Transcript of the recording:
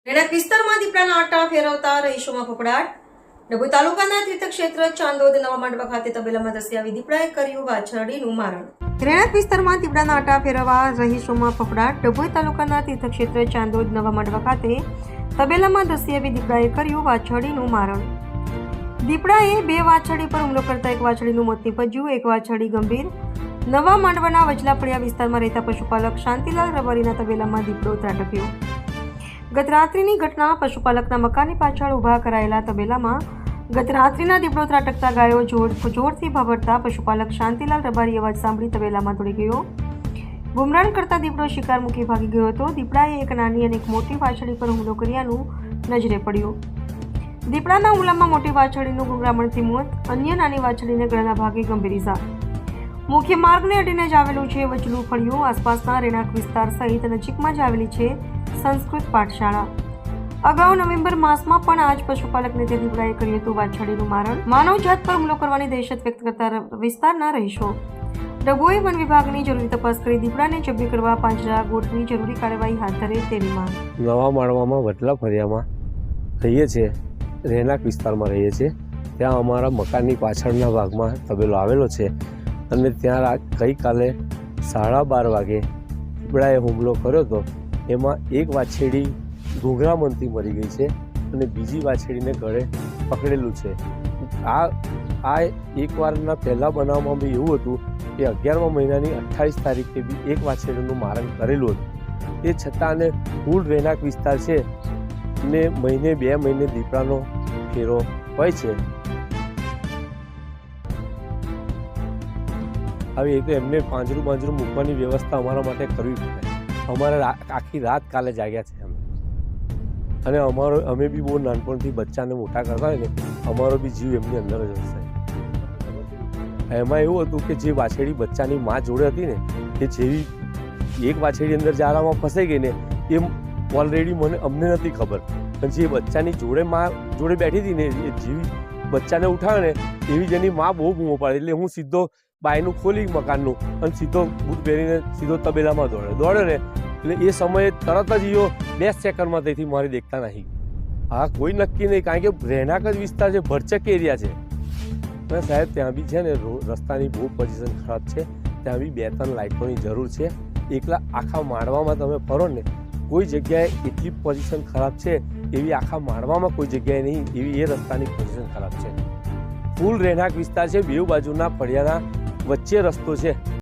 રહેણાંક વિસ્તારમાં દીપડાના આટા ફેરવતા રહીશોમાં ફફડાટ. ડભોઈ તાલુકાના તીર્થક્ષેત્ર ચાંદોદ નવા માંડવા ખાતે તબેલામાં ધસી આવી દીપડાએ કર્યું વાછરડીનું મારણ. રહેણાંક વિસ્તારમાં દીપડાના આટા ફેરવવા રહીશોમાં ફફડાટ. ડભોઈ તાલુકાના તીર્થક્ષેત્ર ચાંદોદ નવા માંડવા ખાતે તબેલામાં ધસી આવી દીપડાએ કર્યું વાછરડીનું મારણ. દીપડાએ બે વાછરડી પર હુમલો કરતા એક વાછરડીનું મોત નીપજ્યું, એક વાછરડી ગંભીર. નવા માંડવાના વજલાફળિયા વિસ્તારમાં રહેતા પશુપાલક શાંતિલાલ રબારીના તબેલામાં દીપડો ત્રાટક્યો. ગત રાત્રિની ઘટના પશુપાલકના મકાનની પાછળ ઊભા કરાયેલા તબેલામાં ગત રાત્રિના દીપડો ત્રાટકતા ગાયો જોરથી ભાભરતા પશુપાલક શાંતિલાલ રબારી અવાજ સાંભળી તબેલામાં દોડી ગયો. બુમરાણ કરતા દીપડો શિકાર મૂકી ભાગી ગયો હતો. દીપડાએ એક નાની અને એક મોટી વાછરડી પર હુમલો કર્યાનું નજરે પડ્યું. દીપડાના હુમલામાં મોટી વાછરડીનું ગુંગરામણથી મોત, અન્ય નાની વાછરડીને ગળાના ભાગે ગંભીર ઇજા. મુખ્ય માર્ગને અડીને જ આવેલું છે વચલું ફળિયું. આસપાસના રહેણાંક વિસ્તાર સહિત નજીકમાં જ આવેલી છે સંસ્કૃત પાઠશાળા. અગાઉ નવેમ્બર માસમાં પણ આ જ પશુપાલકને તે દીપડાએ કર્યું હતું વાછરડીનું મારણ. માનવજાત પર હુમલો કરવાની દહેશત વ્યક્ત કરતા વિસ્તારના રહીશો ડભોઈ વન વિભાગની જરૂરી તપાસ કરી દીપડાને જબ્બે કરવા પાંજરા ગોઠવી જરૂરી કાર્યવાહી હાથ ધરે તેવી માંગ. નવા માળવામાં વડલા ફળિયામાં રહીએ છીએ, રહેણાંક વિસ્તારમાં રહીએ છીએ. ત્યાં અમારા મકાનની પાછળના ભાગમાં તબેલો આવેલો છે અને ત્યાં ગઈકાલે 12:30 વાગે દીપડાએ હુમલો કર્યો હતો. એમાં એક વાછરડી ઘૂંઘરામણથી મરી ગઈ છે અને બીજી વાછરડીને ગળે પકડેલું છે. આ એકવારના પહેલાં બનાવવામાં બી એવું હતું કે 11મા મહિનાની 28 તારીખે બી એક વાછરડીનું મારણ કરેલું હતું. તે છતાં અને ફૂલ રહેણાંક વિસ્તાર છે ને મહિને 2 મહિને દીપડાનો ફેરો હોય છે. હવે એ તો એમને પાંજરું મૂકવાની વ્યવસ્થા અમારા માટે કરવી પડે. અમારે આખી રાત કાલે જાગ્યા છે અને અમે બી બહુ નાનપણથી બચ્ચાને મોટા કરતા હોય ને, અમારો બી જીવ એમની અંદર જ હશે. એમાં એવું હતું કે જે વાછરડી બચ્ચાની મા જોડે હતી ને, એ જેવી એક વાછરડી અંદર જાળામાં ફસાઈ ગઈ ને, એ ઓલરેડી અમને નથી ખબર, પણ જે બચ્ચાની મા જોડે બેઠી હતી ને, એ જેવી બચ્ચાને ઉઠાવે ને, એવી જેની મા બહુ બૂમો પાડે. એટલે હું સીધો બાયનું ખોલી મકાનનું અને સીધો બૂટ પહેરીને સીધો તબેલામાં દોડ્યો ને, એટલે એ સમયે તરત જ એઓ 2 સેકન્ડમાં તેથી મારી દેખતા નહીં. હા, કોઈ નક્કી નહીં, કારણ કે રહેણાંક જ વિસ્તાર છે, ભરચક એરિયા છે. અને સાહેબ ત્યાં બી છે ને રસ્તાની બહુ પોઝિશન ખરાબ છે. ત્યાં બી 2-3 લાઇટોની જરૂર છે. એકલા આખા માળવામાં તમે ફરો ને, કોઈ જગ્યાએ એટલી પોઝિશન ખરાબ છે એવી આખા માળવામાં કોઈ જગ્યાએ નહીં, એવી એ રસ્તાની પોઝિશન ખરાબ છે. ફૂલ રહેણાંક વિસ્તાર છે, બેઉ બાજુના ફળિયાના વચ્ચે રસ્તો છે.